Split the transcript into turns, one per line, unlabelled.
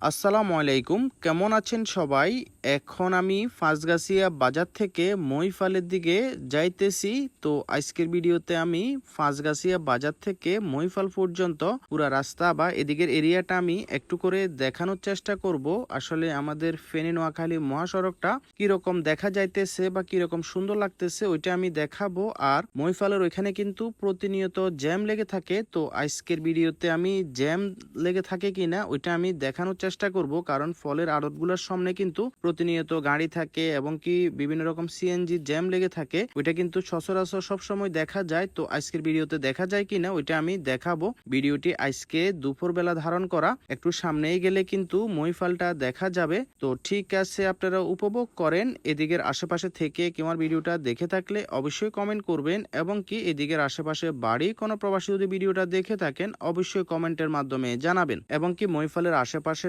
আসসালামু আলাইকুম, কেমন আছেন সবাই? এখন আমি ফাঁসগাছিয়া বাজার থেকে মহিফালের দিকে যাইতেছি। তো আজকের ভিডিওতে আমি ফাঁসগাছিয়া বাজার থেকে মহিফাল পর্যন্ত পুরা রাস্তা বা এদিকের এরিয়াটা আমি একটু করে দেখানোর চেষ্টা করব। আসলে আমাদের ফেনী নোয়াখালী মহাসড়কটা কিরকম দেখা যাইতেছে বা কিরকম সুন্দর লাগতেছে ওইটা আমি দেখাবো। আর মহিফালের ওইখানে কিন্তু প্রতিনিয়ত জ্যাম লেগে থাকে। তো আজকের ভিডিওতে আমি জ্যাম লেগে থাকে কিনা ওইটা আমি দেখানোর চেষ্টা করব, কারণ ফলের আড়তগুলোর সামনে কিন্তু প্রতিনিয়ত গাড়ি থাকে এবং কি বিভিন্ন রকম সিএনজি জ্যাম লেগে থাকে। ওইটা কিন্তু সচরাচর সবসময় দেখা যায়। তো আজকের ভিডিওতে দেখা যায় কিনা ওইটা আমি দেখাবো। ভিডিওটি আজকে দুপুরবেলা ধারণ করা, একটু সামনেই গেলে কিন্তু মহিফালটা দেখা যাবে। তো ঠিক আছে, আপনারা উপভোগ করেন। এদিকের আশেপাশে থেকে কেমন ভিডিওটা দেখে থাকলে অবশ্যই কমেন্ট করবেন, এবং কি এদিকের আশেপাশে বাড়ি কোনো প্রবাসী যদি ভিডিওটা দেখে থাকেন অবশ্যই কমেন্টের মাধ্যমে জানাবেন, এবং কি মহিফালের আশেপাশে